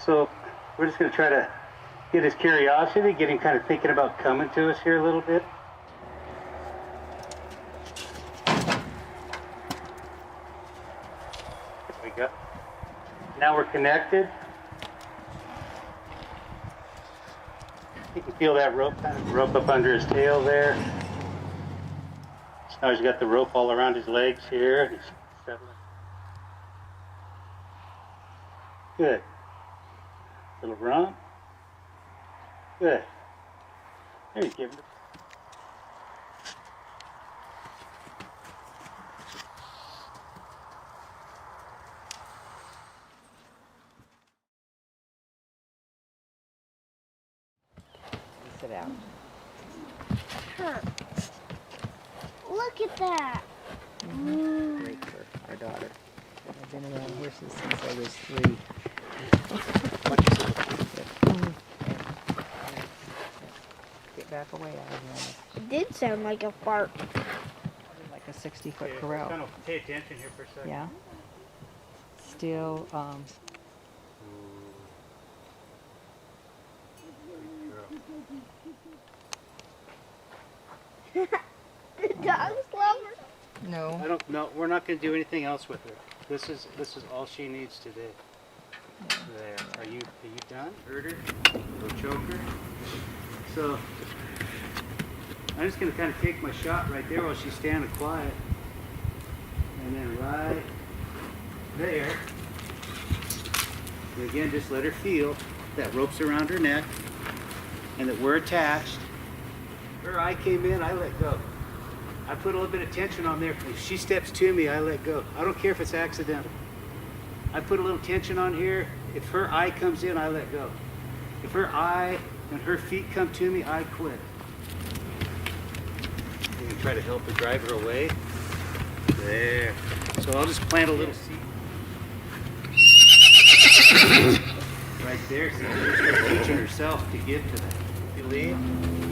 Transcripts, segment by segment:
So we're just going to try to get his curiosity, get him kind of thinking about coming to us here a little bit. There we go. Now we're connected. You can feel that rope up under his tail there. So now he's got the rope all around his legs here. He's settling. Good. Little run. Good. There you give it. Sit out. Huh. Look at that. Great for our daughter. I've been around horses since I was 3. Get back away out of here. It did sound like a fart. Like a 60-foot corral. Kind of pay attention here for a second. Yeah. Still, The dogs love her. no. I don't know. We're not going to do anything else with her. This is all she needs today. There. Are you done? Herder? Go choker. So I'm just going to kind of take my shot right there while she's standing quiet, and then right there. And again, just let her feel that rope's around her neck, and that we're attached. Her eye came in, I let go. I put a little bit of tension on there. If she steps to me, I let go. I don't care if it's accidental. I put a little tension on here. If her eye comes in, I let go. If her eye and her feet come to me, I quit. You can try to help her drive her away. There. So I'll just plant a little seed. Right there. So she's teaching herself to give to that. If you leave,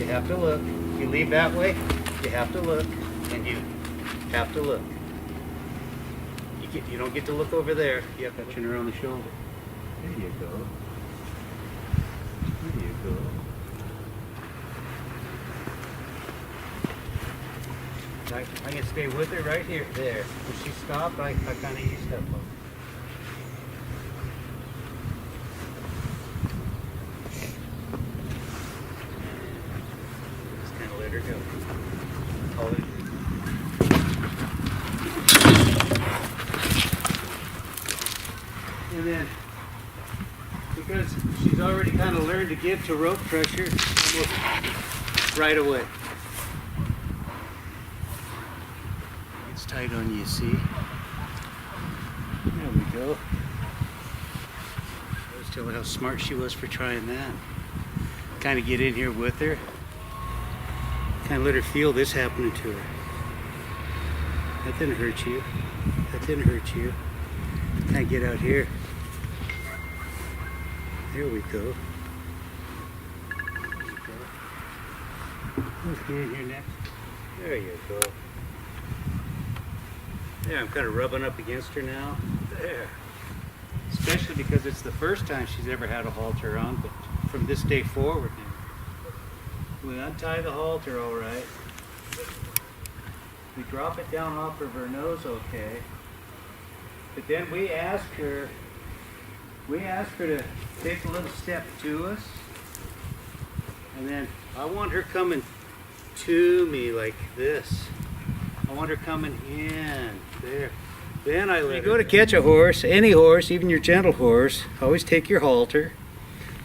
you have to look. If you leave that way, you have to look. And you have to look. You don't get to look over there. You have to touch her on the shoulder. There you go. There you go. I'm going to stay with her right here. There. When she stopped, I kind of eased up on her. Just kind of let her go. Hold it. And then, because she's already kind of learned to give to rope pressure almost right away. It's tight on you, see? There we go. Those Tell her how smart she was for trying that. Kind of get in here with her. Kind of let her feel this happening to her. That didn't hurt you. That didn't hurt you. Kind of get out here. There we go. Let's get in here next. There you go. There, I'm kind of rubbing up against her now. There. Especially because it's the first time she's ever had a halter on, but from this day forward now. We untie the halter all right. We drop it down off of her nose okay. But then we ask her to take a little step to us. And then I want her coming to me like this. I want her coming in there. Then I let her go to catch a horse, any horse, even your gentle horse. Always take your halter.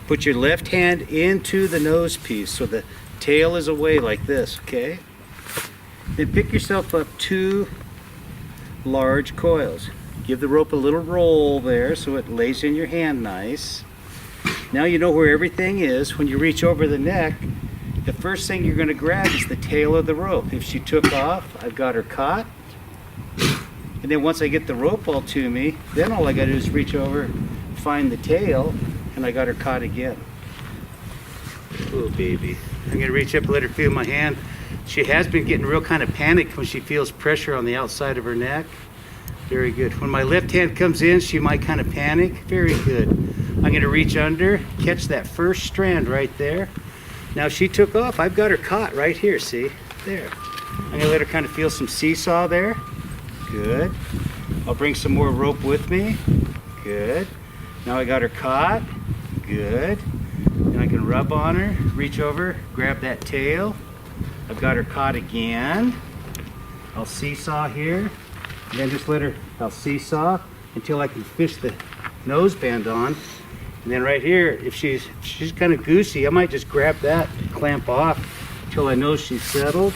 Put your left hand into the nose piece so the tail is away like this, okay? Then pick yourself up 2 large coils. Give the rope a little roll there so it lays in your hand nice. Now you know where everything is. When you reach over the neck, the first thing you're going to grab is the tail of the rope. If she took off, I've got her caught. And then once I get the rope all to me, then all I got to do is reach over, find the tail, and I got her caught again. Oh, baby. I'm going to reach up and let her feel my hand. She has been getting real kind of panicked when she feels pressure on the outside of her neck. Very good. When my left hand comes in, she might kind of panic. Very good. I'm going to reach under, catch that first strand right there. Now she took off. I've got her caught right here, see? There. I'm going to let her kind of feel some seesaw there. Good. I'll bring some more rope with me. Good. Now I got her caught. Good. Then I can rub on her, reach over, grab that tail. I've got her caught again. I'll seesaw here. And then just let her, I'll seesaw until I can fish the nose band on. And then right here, if she's kind of goosey, I might just grab that, clamp off until I know she's settled.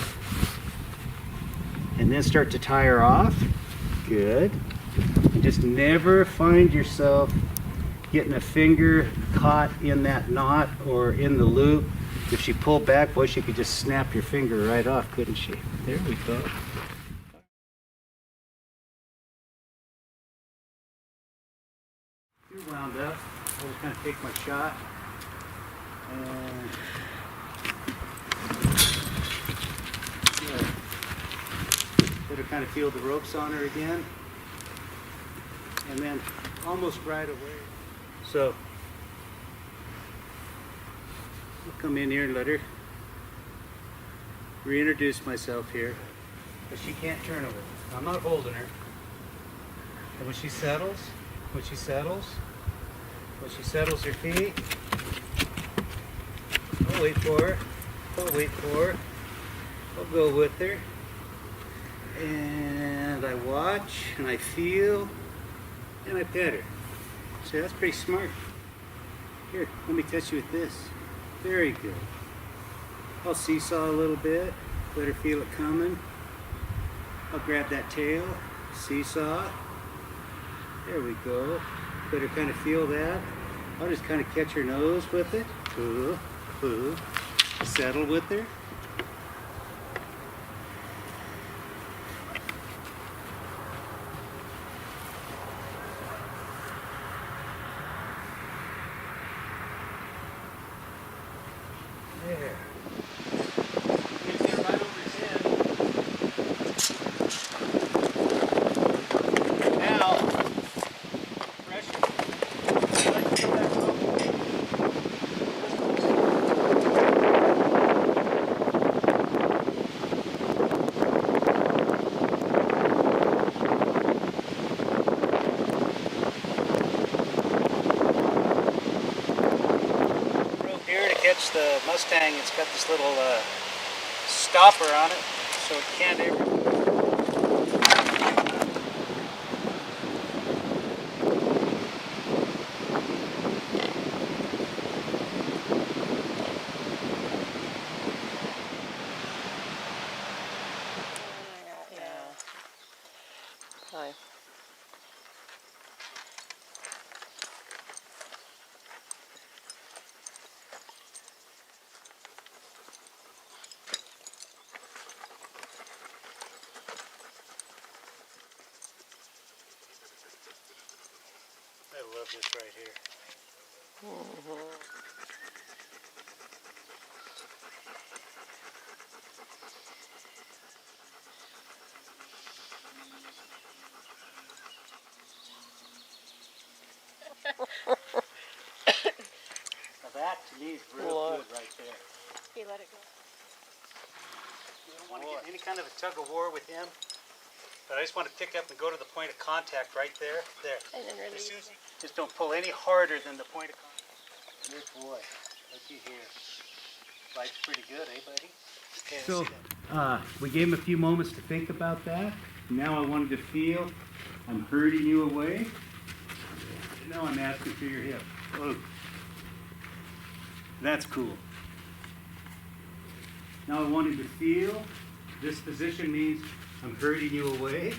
And then start to tie her off. Good. And just never find yourself getting a finger caught in that knot or in the loop. If she pulled back, boy, she could just snap your finger right off, couldn't she? There we go. You're wound up. I'll just kind of take my shot. And let her kind of feel the ropes on her again. And then almost right away. So I'll come in here and let her reintroduce myself here. But she can't turn over. I'm not holding her. And when she settles her feet, I'll wait for her. I'll go with her. And I watch and I feel and I pet her. So that's pretty smart. Here, let me touch you with this. Very good. I'll seesaw a little bit, let her feel it coming. I'll grab that tail, seesaw. There we go. Let her kind of feel that. I'll just kind of catch her nose with it. Settle with her. There. Get right over his head. Now, pressure. Let go of that rope. Rope here to catch the Mustang. It's got this little stopper on it, so it can't ever. Hi. love this right here. Now that to me is real good right there. He let it go. You don't want to get any kind of a tug of war with him, but I just want to pick up and go to the point of contact right there. There. And then release. Just don't pull any harder than the point of contact. Good boy. Looky here. Life's pretty good, eh, buddy? Okay, so, we gave him a few moments to think about that. Now I wanted to feel I'm herding you away. And now I'm asking for your hip. Oh. That's cool. Now I wanted to feel this position means I'm herding you away.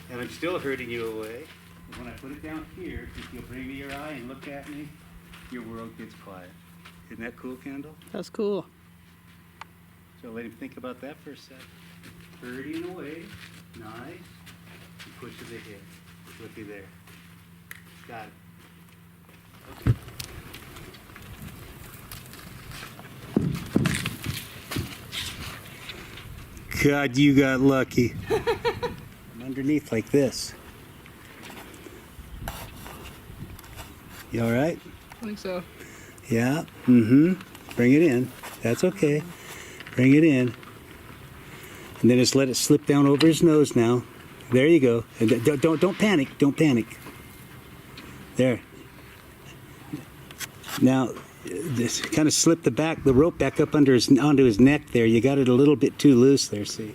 And I'm still herding you away. But when I put it down here, if you'll bring me your eye and look at me, your world gets quiet. Isn't that cool, Kendall? That's cool. So let him think about that for a sec. Herding away, nice. And push to the hip. Looky there. Got it. Okay. God, you got lucky. I'm underneath like this. You all right? I think so. Yeah. Mm-hmm. Bring it in. That's okay. Bring it in. And then just let it slip down over his nose now. There you go. And don't panic. Don't panic. There. Now, just kind of slip the rope back up onto his neck there. You got it a little bit too loose there, see?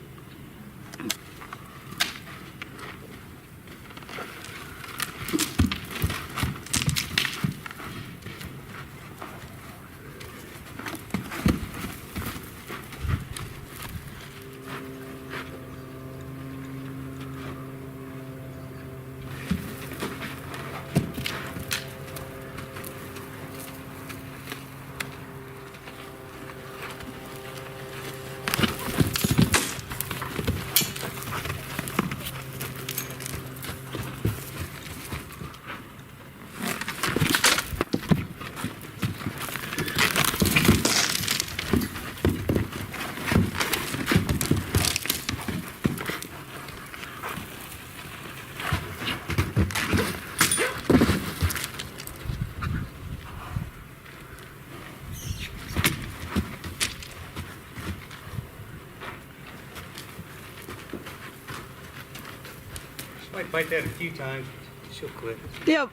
Might bite that a few times. She'll quit. Yep.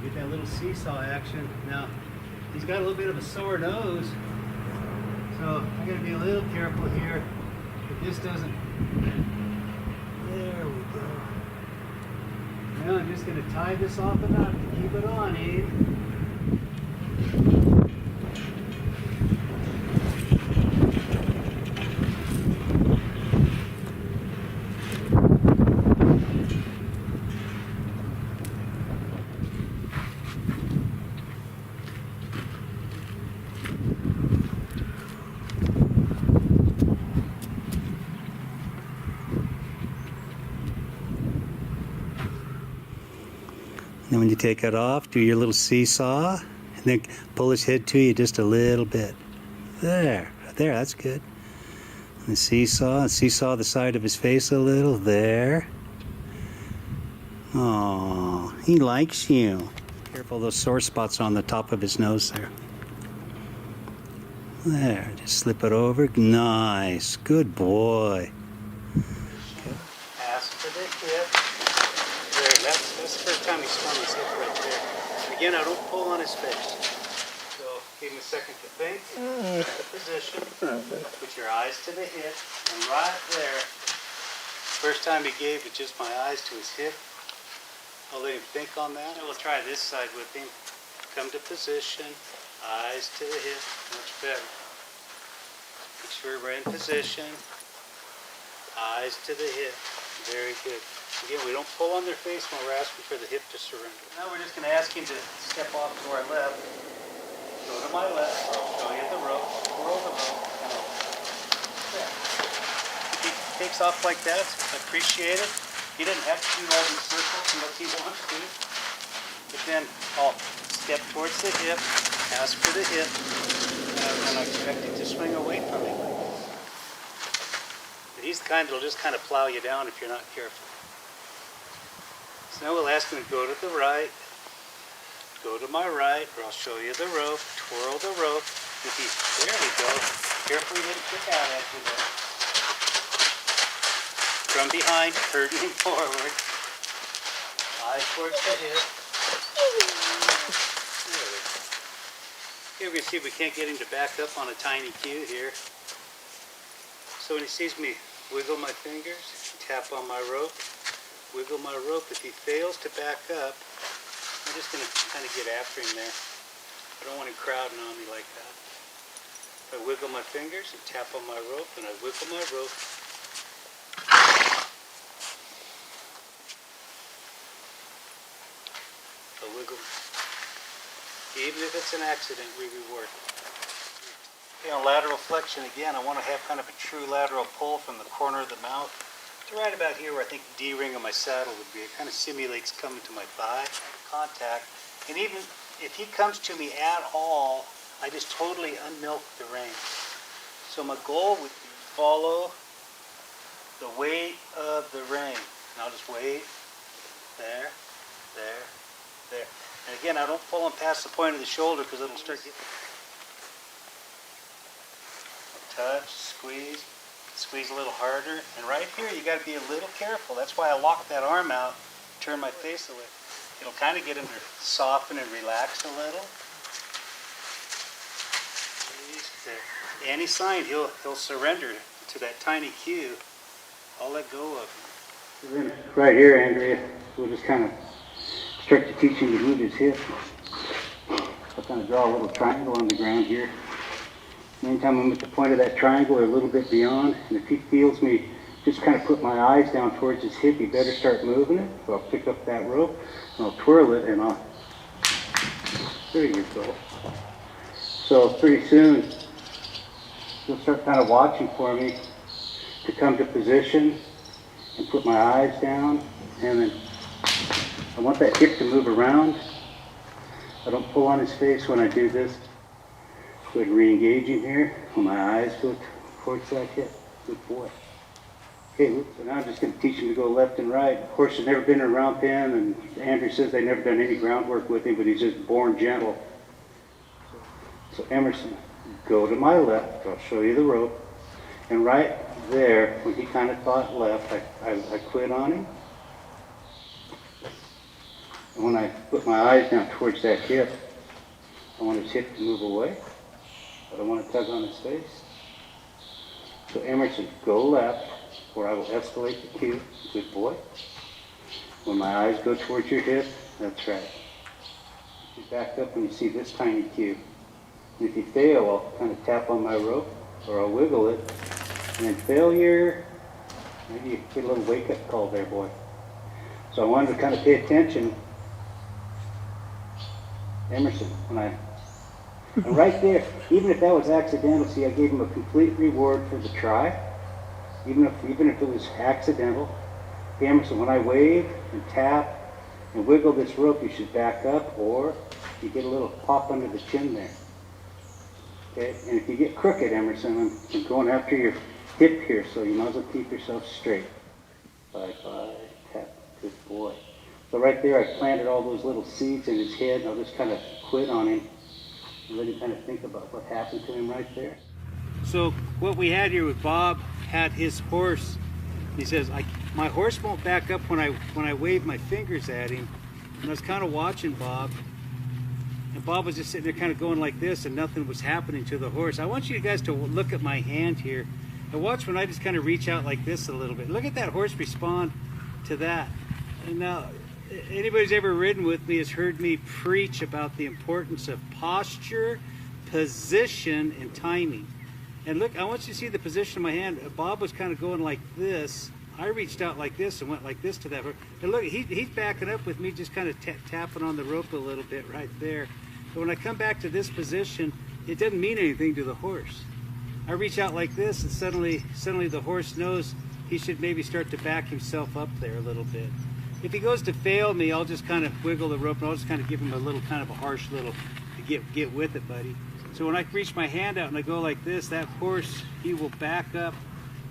Get that little seesaw action. Now, he's got a little bit of a sore nose, so I gotta be a little careful here. If this doesn't. There we go. Now I'm just gonna tie this off enough to keep it on, Abe. Then when you take it off, do your little seesaw, and then pull his head to you just a little bit. There, that's good. And seesaw the side of his face a little, there. Oh, he likes you. Careful those sore spots on the top of his nose there. There, just slip it over. Nice, good boy. Ask for the hip. There, that's the first time he swung his hip right there. And again, I don't pull on his face. So, give him a second to think. The position. Put your eyes to the hip. And right there, first time he gave it just my eyes to his hip. I'll let him think on that. And we'll try this side with him. Come to position. Eyes to the hip. Much better. Make sure we're in position. Eyes to the hip. Very good. Again, we don't pull on their face when we're asking for the hip to surrender. Now we're just going to ask him to step off to our left. Go to my left. I'll show you the rope. Twirl the rope. And over. There. Keep takes off like that, I appreciate it. He doesn't have to do all these circles unless he wants to. But then I'll step towards the hip, ask for the hip, and I expect it to swing away from me. But he's the kind that'll just kind of plow you down if you're not careful. So now we'll ask him to go to the right, go to my right, or I'll show you the rope, twirl the rope. There we go. Carefully let it kick out at you there. From behind, hurtling forward. Eye towards the hip. Here we can see we can't get him to back up on a tiny cue here. So when he sees me wiggle my fingers, tap on my rope, wiggle my rope. If he fails to back up, I'm just going to kind of get after him there. I don't want him crowding on me like that. I wiggle my fingers and tap on my rope, and I wiggle my rope. I wiggle. Even if it's an accident, we reward it. Okay, on lateral flexion again, I want to have kind of a true lateral pull from the corner of the mouth to right about here where I think the D-ring of my saddle would be. It kind of simulates coming to my thigh, contact. And even if he comes to me at all, I just totally unmilk the rein. So my goal would be to follow the weight of the rein. And I'll just wait. There, there, there. And again, I don't pull him past the point of the shoulder because it'll start getting... Touch, squeeze, squeeze a little harder. And right here, you got to be a little careful. That's why I lock that arm out, turn my face away. It'll kind of get him to soften and relax a little. Any sign, he'll surrender to that tiny cue. I'll let go of him. Right here, Andrea, we'll just kind of start to teach him to move his hip. I'll kind of draw a little triangle on the ground here. Anytime I'm at the point of that triangle or a little bit beyond, and if he feels me just kind of put my eyes down towards his hip, he better start moving it. So I'll pick up that rope, and I'll twirl it, and I'll... There you go. So pretty soon, he'll start kind of watching for me to come to position and put my eyes down, and then I want that hip to move around. I don't pull on his face when I do this. Go ahead and re-engage him here. When my eyes go towards that hip. Good boy. Okay, so now I'm just going to teach him to go left and right. Of course, he's never been in a round pen, and Andrew says they've never done any groundwork with him, but he's just born gentle. So Emerson, go to my left. I'll show you the rope. And right there, when he kind of thought left, I quit on him. And when I put my eyes down towards that hip, I want his hip to move away. But I want to tug on his face. So Emerson, go left, or I will escalate the cue. Good boy. When my eyes go towards your hip, that's right. You back up when you see this tiny cue. And if you fail, I'll kind of tap on my rope, or I'll wiggle it. And then failure, maybe you get a little wake-up call there, boy. So I wanted to kind of pay attention. Emerson, when I... And right there, even if that was accidental, see, I gave him a complete reward for the try. Even if it was accidental. Hey, Emerson, when I wave and tap and wiggle this rope, you should back up, or you get a little pop under the chin there. Okay, and if you get crooked, Emerson, I'm going after your hip here, so you might as well keep yourself straight. Bye, tap, good boy. So right there, I planted all those little seeds in his head, and I'll just kind of quit on him. And let him kind of think about what happened to him right there. So what we had here with Bob had his horse. He says, my horse won't back up when I wave my fingers at him. And I was kind of watching Bob. And Bob was just sitting there kind of going like this, and nothing was happening to the horse. I want you guys to look at my hand here. And watch when I just kind of reach out like this a little bit. Look at that horse respond to that. And now, anybody who's ever ridden with me has heard me preach about the importance of posture, position, and timing. And look, I want you to see the position of my hand. Bob was kind of going like this. I reached out like this and went like this to that horse. And look, he's backing up with me, just kind of tapping on the rope a little bit right there. But when I come back to this position, it doesn't mean anything to the horse. I reach out like this, and suddenly the horse knows he should maybe start to back himself up there a little bit. If he goes to fail me, I'll just kind of wiggle the rope and I'll just kind of give him a little kind of a harsh little get with it, buddy. So when I reach my hand out and I go like this, that horse, he will back up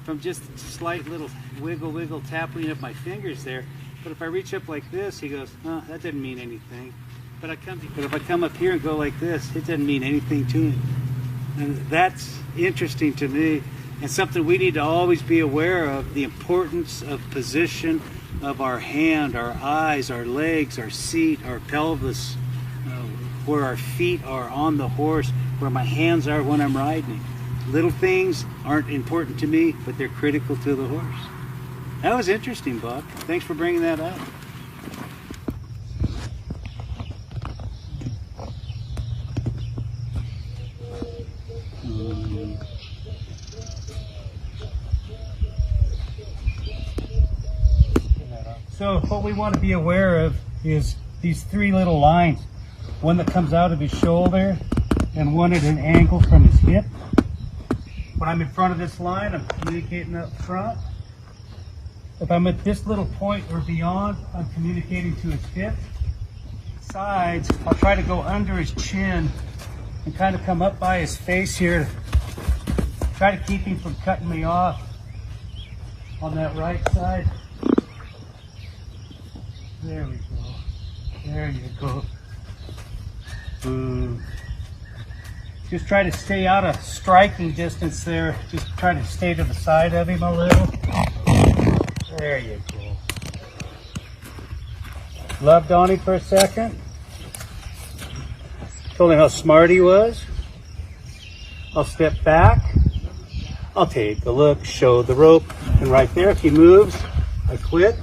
from just a slight little wiggle tapping of my fingers there. But if I reach up like this, he goes, oh, that didn't mean anything. But if I come up here and go like this, it doesn't mean anything to him. And that's interesting to me, and something we need to always be aware of, the importance of position of our hand, our eyes, our legs, our seat, our pelvis, where our feet are on the horse, where my hands are when I'm riding. Little things aren't important to me, but they're critical to the horse. That was interesting, Bob. Thanks for bringing that up. So what we want to be aware of is these three little lines. One that comes out of his shoulder and one at an angle from his hip. When I'm in front of this line, I'm communicating up front. If I'm at this little point or beyond, I'm communicating to his hip. Sides, I'll try to go under his chin and kind of come up by his face here. Try to keep him from cutting me off on that right side. There we go. There you go. Boom. Just try to stay out of striking distance there. Just try to stay to the side of him a little. There you go. Loved on him for a second. Told him how smart he was. I'll step back. I'll take a look, show the rope. And right there, if he moves, I quit.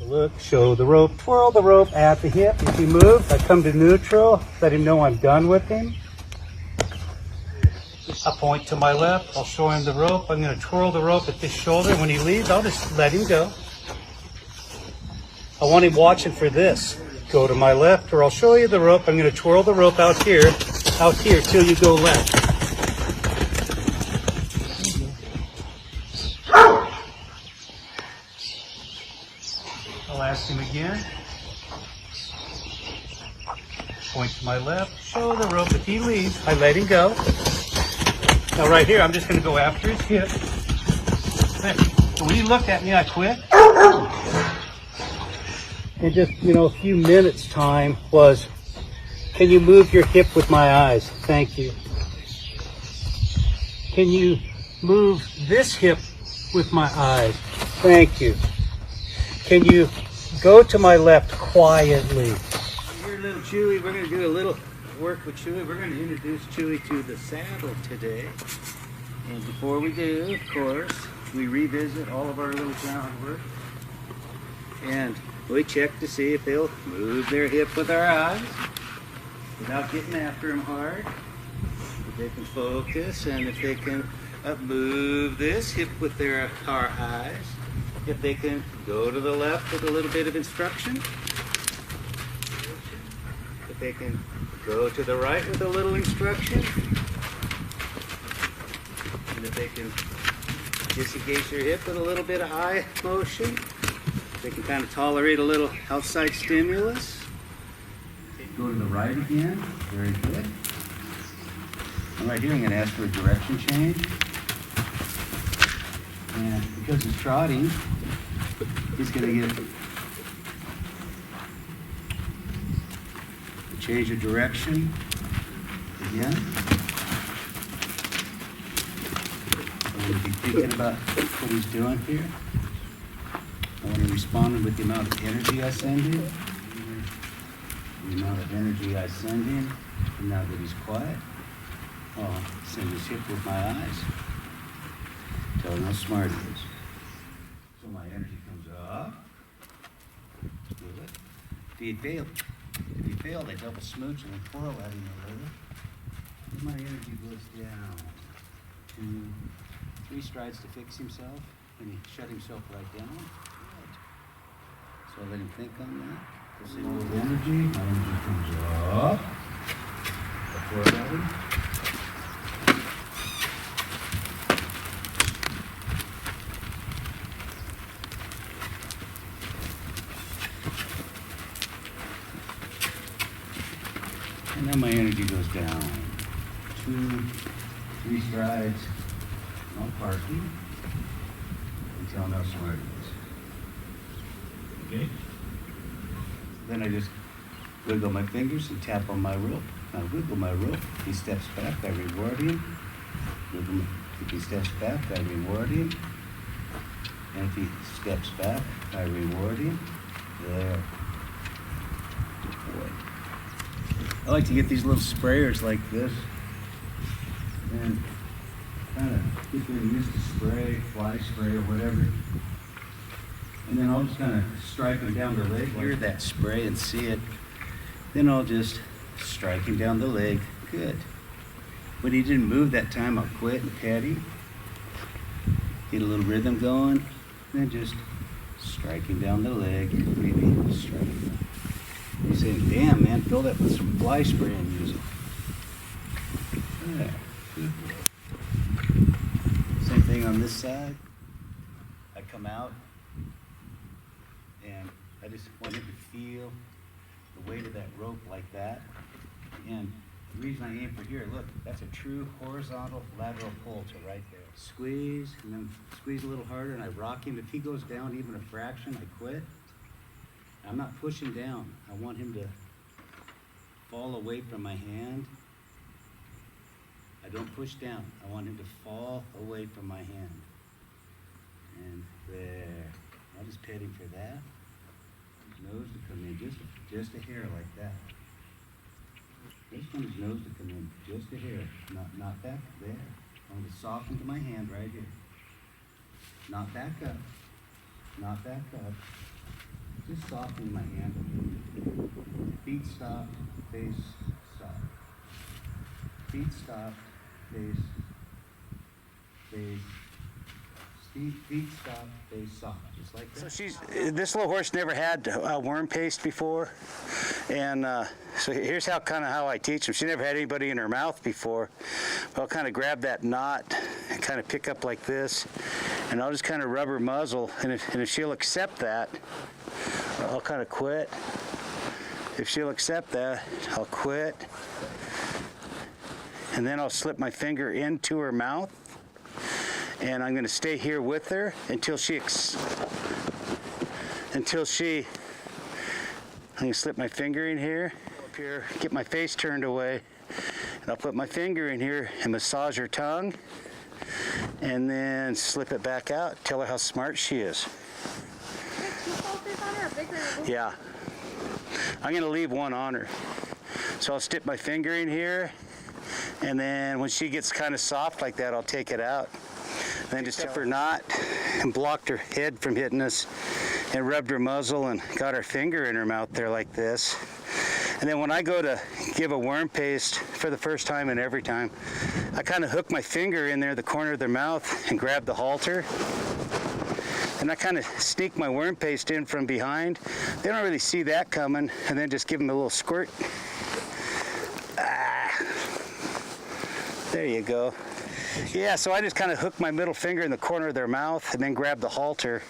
Look, show the rope, twirl the rope at the hip. If he moves, I come to neutral, let him know I'm done with him. I point to my left, I'll show him the rope. I'm going to twirl the rope at this shoulder. When he leaves, I'll just let him go. I want him watching for this. Go to my left, or I'll show you the rope. I'm going to twirl the rope out here till you go left. I'll ask him again. Point to my left, show the rope. If he leaves, I let him go. Now right here, I'm just going to go after his hip. So when he looked at me, I quit. And just, a few minutes time was, can you move your hip with my eyes? Thank you. Can you move this hip with my eyes? Thank you. Can you go to my left quietly? Here, little Chewy, we're going to do a little work with Chewy. We're going to introduce Chewy to the saddle today. And before we do, of course, we revisit all of our little groundwork. And we check to see if they'll move their hip with our eyes without getting after them hard. If they can focus, and if they can move this hip with our eyes. If they can go to the left with a little bit of instruction. If they can go to the right with a little instruction. And if they can disengage their hip with a little bit of eye motion. They can kind of tolerate a little outside stimulus. Go to the right again. Very good. And right here, I'm going to ask for a direction change. And because he's trotting, he's going to get a change of direction again. I'm going to be thinking about what he's doing here. I want to respond with the amount of energy I send him. The amount of energy I send him. And now that he's quiet, I'll send his hip with my eyes. Tell him how smart he is. So my energy comes up. Good. If he failed, I double smooch and then twirl at him a little. Then my energy goes down. 2, 3 strides to fix himself. And he shut himself right down. So I let him think on that. This is with energy. My energy comes up. I twirl at him. And then my energy goes down. 2, 3 strides. No parking. Until no smarties. Okay? Then I just wiggle my fingers and tap on my rope. I wiggle my rope. If he steps back, I reward him. If he steps back, I reward him. And if he steps back, I reward him. There. Good boy. I like to get these little sprayers like this and kind of get them used to spray, fly spray, or whatever. And then I'll just kind of strike them down the leg. Hear that spray and see it. Then I'll just strike him down the leg. Good. When he didn't move that time, I'll quit and pet him. Get a little rhythm going. Then just strike him down the leg. Maybe strike him. You're saying, damn, man, fill that with some fly spray and use it. There. Good boy. Same thing on this side. I come out and I just want him to feel the weight of that rope like that. And the reason I aim for here, look, that's a true horizontal lateral pull to right there. Squeeze, and then squeeze a little harder, and I rock him. If he goes down even a fraction, I quit. I'm not pushing down. I want him to fall away from my hand. I don't push down. I want him to fall away from my hand. And there. I'll just pet him for that. His nose to come in just a hair like that. Just want his nose to come in just a hair. Not back there. I want to soften to my hand right here. Not back up. Not back up. Just soften my hand. Feet stop, face stop. Feet stop, face, feet stop, face soft, just like that. So this little horse never had worm paste before, and so here's how I teach them. She never had anybody in her mouth before. I'll kind of grab that knot and kind of pick up like this, and I'll just kind of rub her muzzle, and if she'll accept that, I'll kind of quit. If she'll accept that, I'll quit. And then I'll slip my finger into her mouth. And I'm going to stay here with her until I'm going to slip my finger in here, up here, get my face turned away, and I'll put my finger in here and massage her tongue, and then slip it back out, tell her how smart she is. Yeah. I'm going to leave one on her. So I'll stick my finger in here, and then when she gets kind of soft like that, I'll take it out. Then just tip her knot and blocked her head from hitting us, and rubbed her muzzle and got her finger in her mouth there like this. And then when I go to give a worm paste for the first time and every time, I kind of hook my finger in there, the corner of their mouth, and grab the halter. And I kind of sneak my worm paste in from behind. They don't really see that coming, and then just give them a little squirt. There you go. Yeah, so I just kind of hook my middle finger in the corner of their mouth and then grab the halter.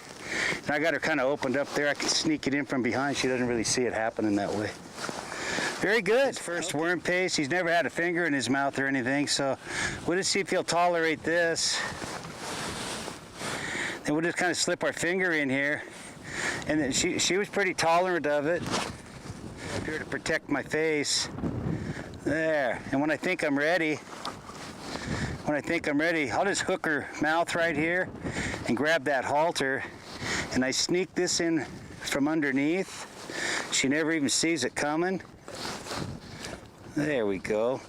And I got her kind of opened up there. I can sneak it in from behind. She doesn't really see it happening that way. Very good. First worm paste. He's never had a finger in his mouth or anything, so we'll just see if he'll tolerate this. Then we'll just kind of slip our finger in here. And then she was pretty tolerant of it. Up here to protect my face. There. And when I think I'm ready, I'll just hook her mouth right here and grab that halter, and I sneak this in from underneath. She never even sees it coming. There we go.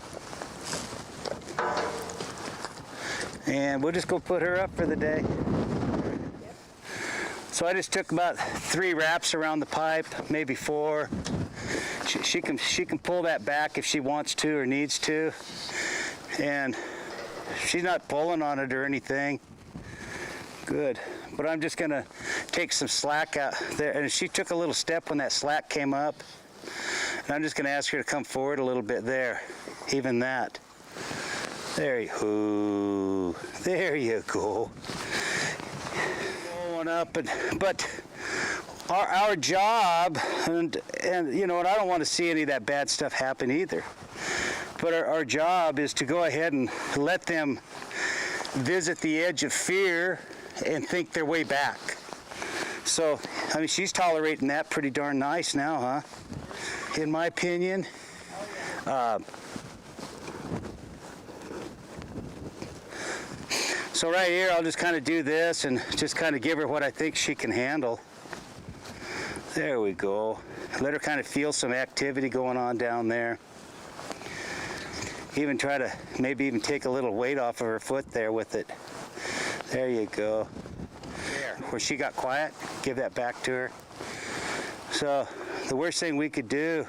And we'll just go put her up for the day. So I just took about 3 wraps around the pipe, maybe 4. She can pull that back if she wants to or needs to. And she's not pulling on it or anything. Good. But I'm just gonna take some slack out there. And she took a little step when that slack came up. And I'm just gonna ask her to come forward a little bit there. Even that. There you go. There you go. Going up, but our job, and you know, and I don't want to see any of that bad stuff happen either. But our job is to go ahead and let them visit the edge of fear and think their way back. So, I mean, she's tolerating that pretty darn nice now, huh? In my opinion. So right here, I'll just kind of do this and just kind of give her what I think she can handle. There we go. Let her kind of feel some activity going on down there. Even try to maybe even take a little weight off of her foot there with it. There you go. There. Where she got quiet, give that back to her. So the worst thing we could do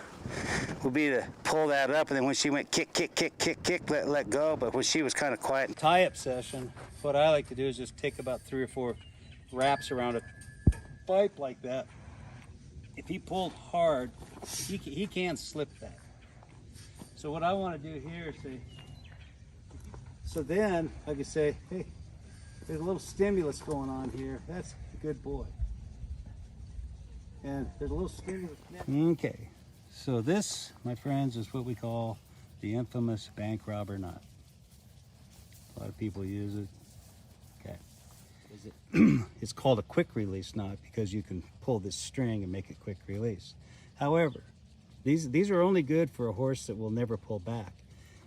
would be to pull that up, and then when she went kick, kick, kick, kick, kick, let go. But when she was kind of quiet. Tie-up session, what I like to do is just take about 3 or 4 wraps around a pipe like that. If he pulled hard, he can slip that. So what I want to do here is say, so then I can say, hey, there's a little stimulus going on here. That's a good boy. And there's a little stimulus. Okay, so this, my friends, is what we call the infamous bank robber knot. A lot of people use it. Okay. It's called a quick release knot because you can pull this string and make it quick release. However, these are only good for a horse that will never pull back.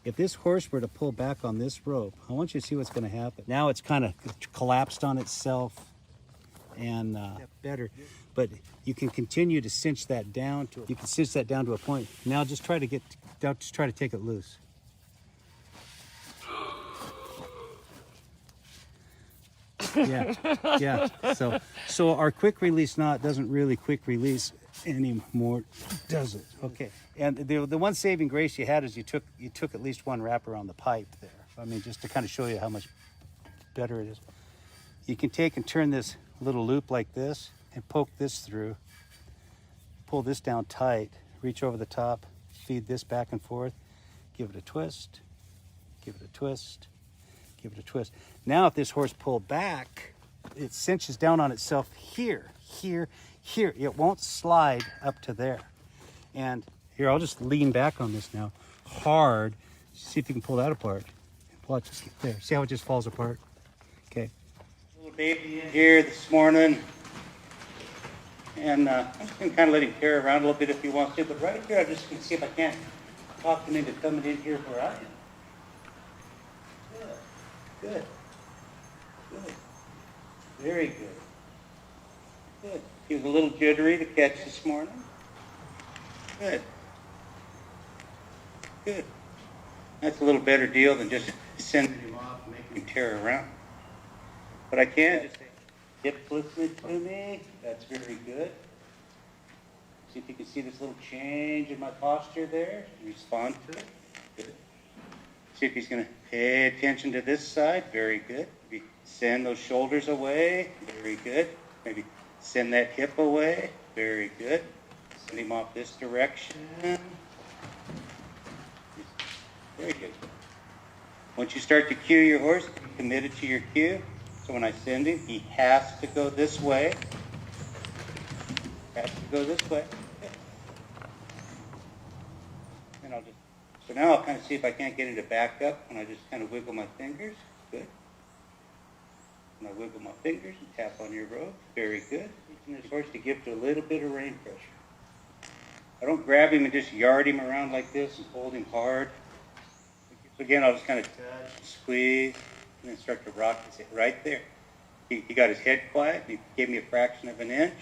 If this horse were to pull back on this rope, I want you to see what's going to happen. Now it's kind of collapsed on itself and better, but you can continue to cinch that down to. You can cinch that down to a point. Now just try to take it loose. Yeah. So our quick release knot doesn't really quick release anymore, does it? Okay. And the one saving grace you had is you took at least one wrap around the pipe there. I mean, just to kind of show you how much better it is. You can take and turn this little loop like this and poke this through. Pull this down tight. Reach over the top. Feed this back and forth. Give it a twist. Give it a twist. Give it a twist. Now if this horse pulled back, it cinches down on itself here. It won't slide up to there. And here, I'll just lean back on this now. Hard. See if you can pull that apart. Pull it just there. See how it just falls apart? Okay. Little baby in here this morning. And I'm just going to kind of let him carry around a little bit if he wants to. But right here, I'm just going to see if I can't talk him into coming in here where I am. Good. Very good. Good. He was a little jittery to catch this morning. Good. That's a little better deal than just sending him off and making him tear around. But I can just say, hips listening to me. That's very good. See if you can see this little change in my posture there. Respond to it. Good. See if he's going to pay attention to this side. Very good. Maybe send those shoulders away. Very good. Maybe send that hip away. Very good. Send him off this direction. Very good. Once you start to cue your horse, be committed to your cue. So when I send him, he has to go this way. Has to go this way. And so now I'll kind of see if I can't get him to back up, and I just kind of wiggle my fingers. Good. And I wiggle my fingers and tap on your rope. Very good. Teaching this horse to give to a little bit of rein pressure. I don't grab him and just yard him around like this and hold him hard. So again, I'll just kind of touch, squeeze, and then start to rock his head right there. He got his head quiet, and he gave me a fraction of an inch.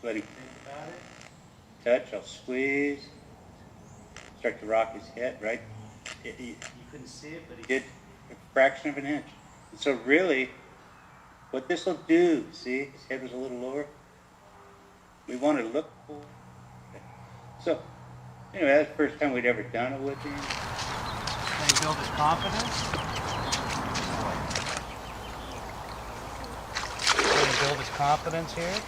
Let him think about it. Touch, I'll squeeze. Start to rock his head, right? You couldn't see it, but he did a fraction of an inch. And so really, what this will do, see, his head was a little lower. We want to look cool. Okay. So, anyway, that's the first time we'd ever done it with him. And build his confidence. And build his confidence here.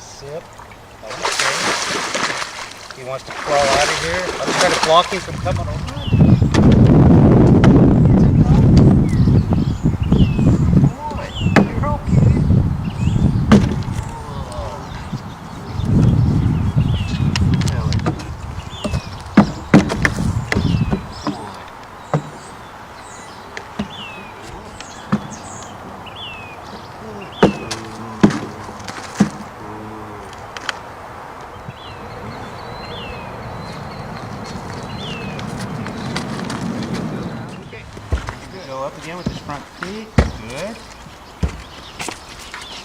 Sip, okay. wants to crawl out of here. I'll try to block him from coming over. Go up again with his front feet. Good.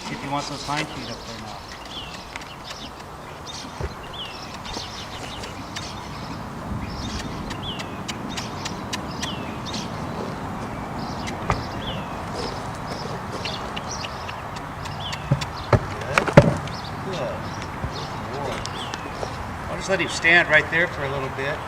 See if he wants those hind feet up there now. Good. Good. I'll just let him stand right there for a little bit.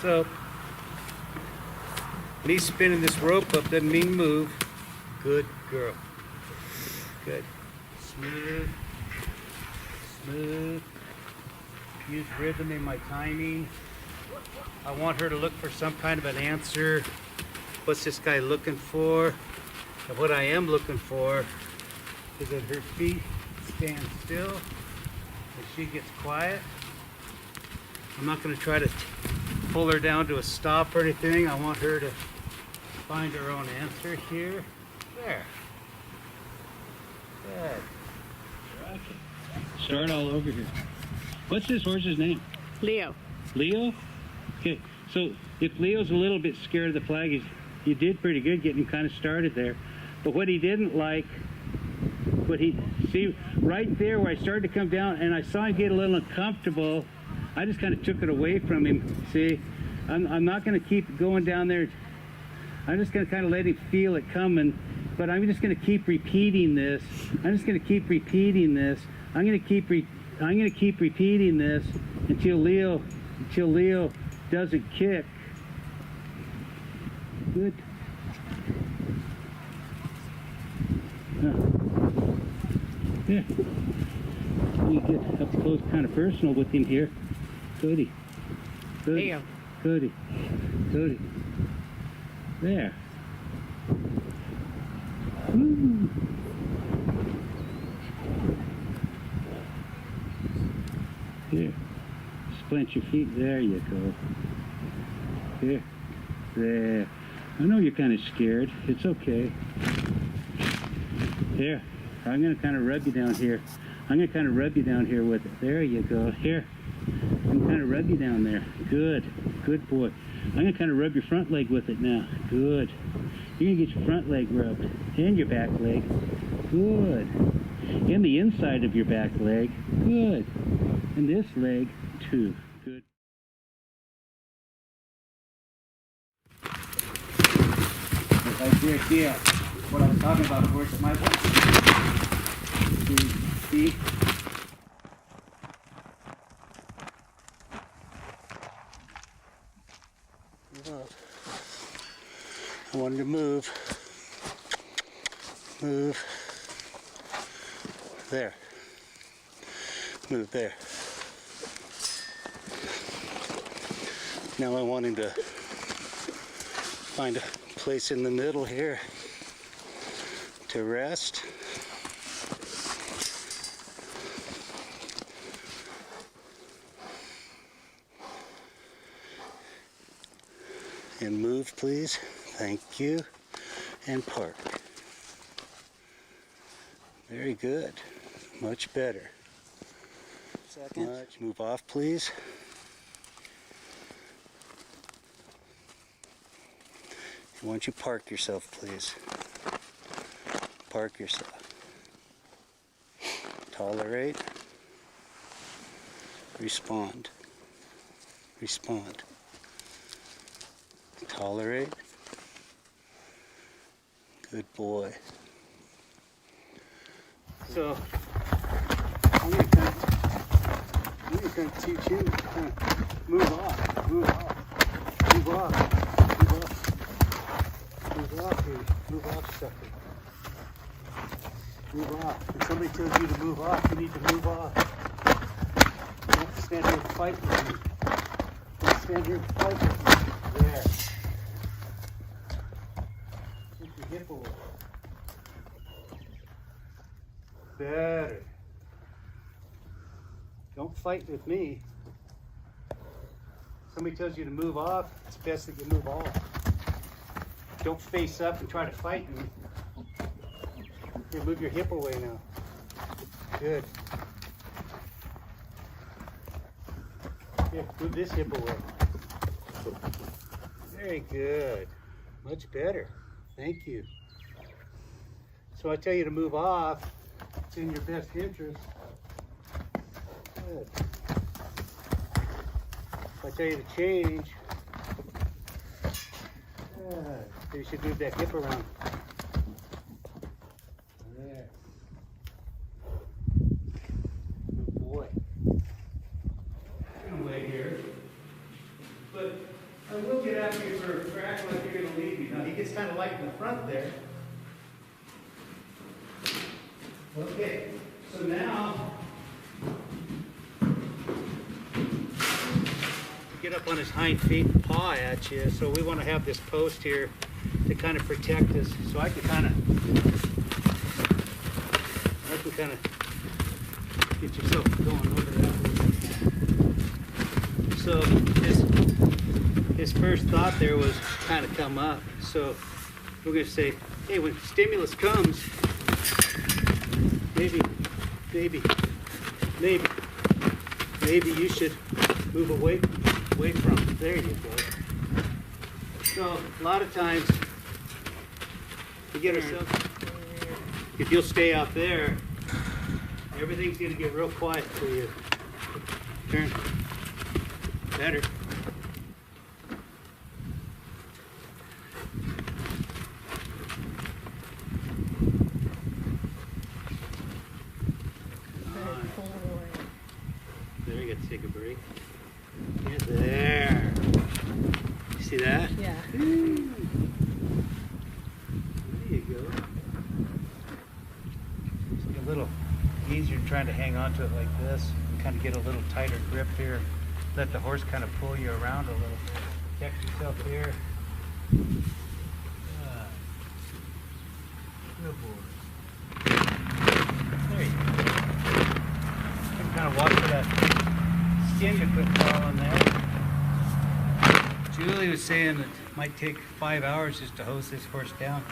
So, when he's spinning this rope up, doesn't mean move. Good girl. Good. Smooth. Smooth. Use rhythm in my timing. I want her to look for some kind of an answer. What's this guy looking for? And what I am looking for is that her feet stand still and she gets quiet. I'm not going to try to pull her down to a stop or anything. I want her to find her own answer here. There. Good. Start all over here. What's this horse's name? Leo. Leo? Okay, so if Leo's a little bit scared of the flag, you did pretty good getting him kind of started there. But what he didn't like, see, right there where I started to come down and I saw him get a little uncomfortable, I just kind of took it away from him. See, I'm not going to keep going down there. I'm just going to kind of let him feel it coming, but I'm just going to keep repeating this. I'm just going to keep repeating this. I'm going to keep repeating this until Leo doesn't kick. Good. Yeah. We get up close, kind of personal with him here. Goody. Goody. Leo. Goody. Goody. There. Woo. Here. Splint your feet. There you go. Here. There. I know you're kind of scared. It's okay. Here. I'm going to kind of rub you down here. I'm going to kind of rub you down here with it. There you go. Here. I'm going to kind of rub you down there. Good. Good boy. I'm going to kind of rub your front leg with it now. Good. You're going to get your front leg rubbed. And your back leg. Good. And the inside of your back leg. Good. And this leg, too. Good. If I see a idea what I'm talking about, of course, it might want to see. I wanted to move. There. Move there. Now I want him to find a place in the middle here to rest. And move, please. Thank you. And park. Very good. Much better. Second. Much. Move off, please. I want you to park yourself, please. Park yourself. Tolerate. Respond. Respond. Tolerate. Good boy. So, I'm going to kind of teach him to kind of move off, move off, move off, move off. sucker. Move off. When somebody tells you to move off, you need to move off. Don't stand here and fight with me. Don't stand here and fight with me. There. Keep your hip away. Better. Don't fight with me. Somebody tells you to move off, it's best that you move off. Don't face up and try to fight me. Here, move your hip away now. Good. Here, move this hip away. Very good. Much better. Thank you. So I tell you to move off. It's in your best interest. Good. If I tell you to change, you should move that hip around. There. Good boy. I'm way here. But I will get after you for acting like you're going to leave me. Now, he gets kind of light in the front there. Okay, so now, get up on his hind feet and paw at you. So we want to have this post here to kind of protect us. So I can kind of get yourself going over that. So his first thought there was kind of come up. So we're going to say, hey, when stimulus comes, maybe you should move away from it. There you go. So a lot of times we get ourselves, if you'll stay out there, everything's going to get real quiet for you. Turn. Better. There, you got to take a break. Yeah, there. You see that? Yeah. There you go. It's a little easier trying to hang on to it like this and kind of get a little tighter grip here. Let the horse kind of pull you around a little bit. Protect yourself here. Good boy. There you go. Kind of watch for that skin to quit falling there. Julie was saying that it might take 5 hours just to hose this horse down.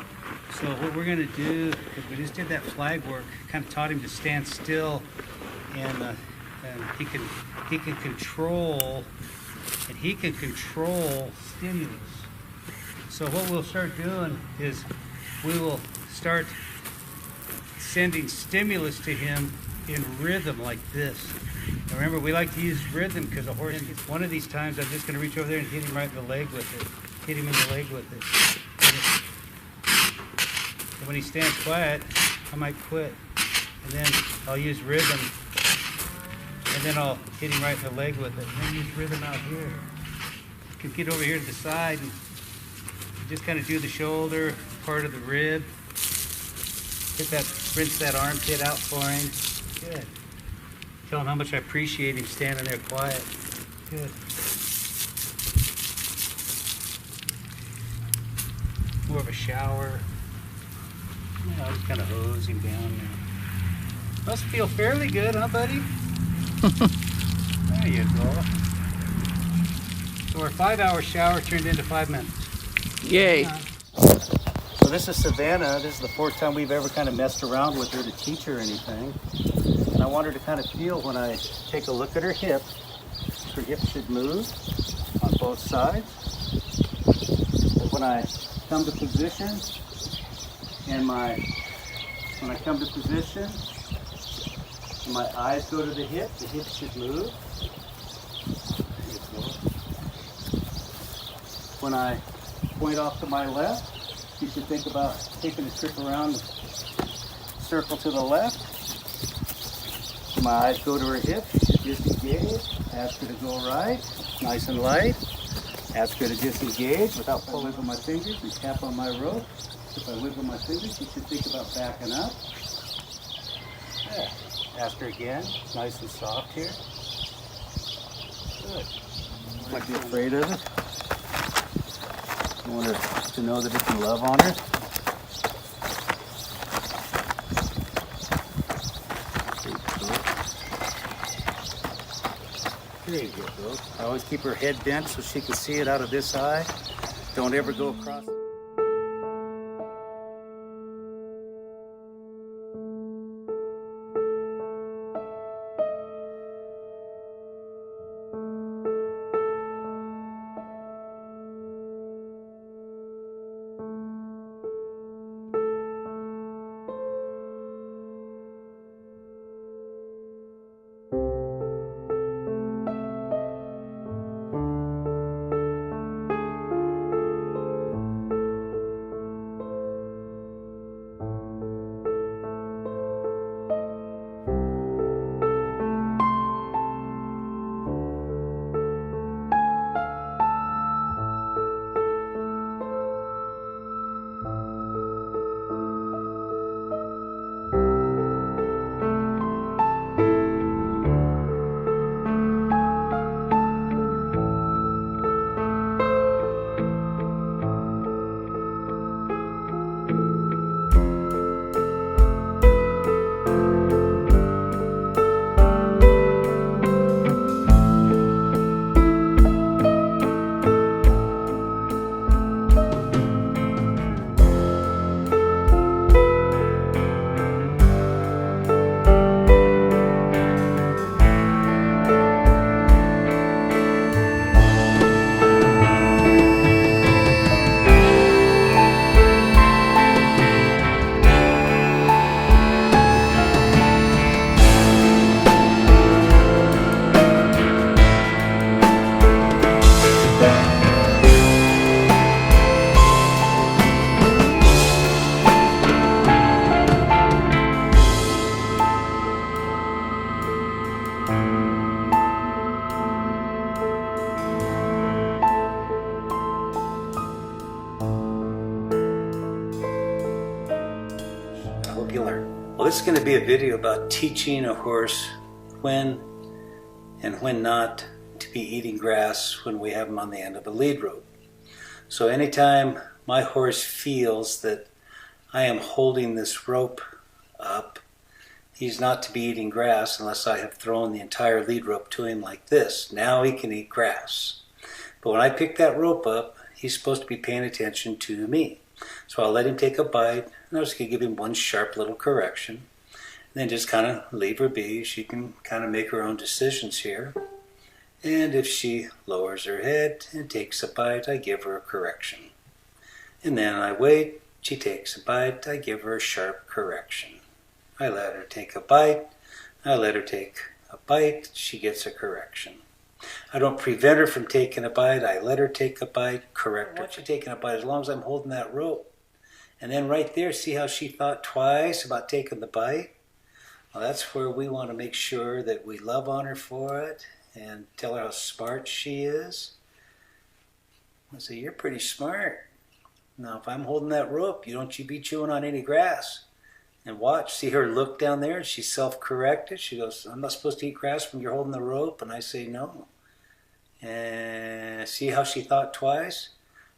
So what we're going to do, because we just did that flag work, kind of taught him to stand still, and he can control stimulus. So what we'll start doing is we will start sending stimulus to him in rhythm like this. Now remember, we like to use rhythm because a horse, one of these times I'm just going to reach over there and hit him right in the leg with it. Hit him in the leg with it. And when he stands quiet, I might quit. And then I'll use rhythm. And then I'll hit him right in the leg with it. And then use rhythm out here. You can get over here to the side and just kind of do the shoulder, part of the rib. Rinse that armpit out for him. Good. Tell him how much I appreciate him standing there quiet. Good. More of a shower. Just kind of hose him down there. Must feel fairly good, huh, buddy? There you go. So our 5-hour shower turned into 5 minutes. Yay. So this is Savannah. This is the 4th time we've ever kind of messed around with her to teach her anything. And I want her to kind of feel when I take a look at her hip. Her hip should move on both sides. But when I come to position, and when I come to position, and my eyes go to the hip should move. When I point off to my left, you should think about taking a trip around the circle to the left. My eyes go to her hip, she should disengage. Ask her to go right, nice and light. Ask her to disengage without pulling on my fingers and tap on my rope. If I wiggle my fingers, she should think about backing up. Yeah. Ask her again. Nice and soft here. Good. Might be afraid of it. I want her to know that it can love on her. There you go. I always keep her head bent so she can see it out of this eye. Don't ever go across. Well, this is going to be a video about teaching a horse when and when not to be eating grass when we have him on the end of a lead rope. So anytime my horse feels that I am holding this rope up, he's not to be eating grass unless I have thrown the entire lead rope to him like this. Now he can eat grass. But when I pick that rope up, he's supposed to be paying attention to me. So I'll let him take a bite, and I'm just going to give him one sharp little correction. And then just kind of leave her be. She can kind of make her own decisions here. And if she lowers her head and takes a bite, I give her a correction. And then I wait, she takes a bite, I give her a sharp correction. I let her take a bite, I let her take a bite, she gets a correction. I don't prevent her from taking a bite, I let her take a bite, correct her. Once she's taking a bite, as long as I'm holding that rope. And then right there, see how she thought twice about taking the bite? Well, that's where we want to make sure that we love on her for it and tell her how smart she is. I say, you're pretty smart. Now, if I'm holding that rope, you don't be chewing on any grass. And watch, see her look down there, and she's self-corrected. She goes, I'm not supposed to eat grass when you're holding the rope. And I say, no. And see how she thought twice?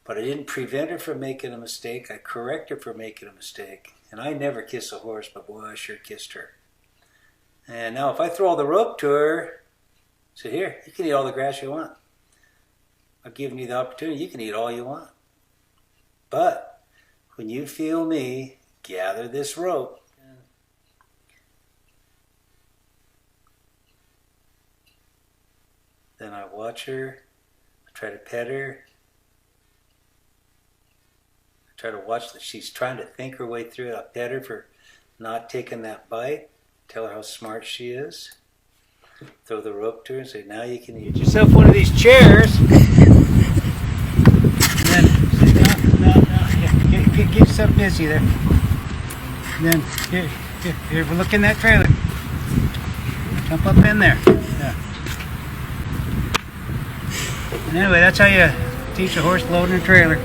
But I didn't prevent her from making a mistake. I correct her for making a mistake. And I never kiss a horse, but boy, I sure kissed her. And now if I throw the rope to her, say, here, you can eat all the grass you want. I've given you the opportunity. You can eat all you want. But when you feel me gather this rope, then I watch her, I try to pet her, I try to watch that she's trying to think her way through it. I pet her for not taking that bite, tell her how smart she is, throw the rope to her and say, now you can eat. Get yourself one of these chairs. And then, no, get yourself busy there. And then, here, we're looking at that trailer. Jump up in there. Yeah. And anyway, that's how you teach a horse loading a trailer.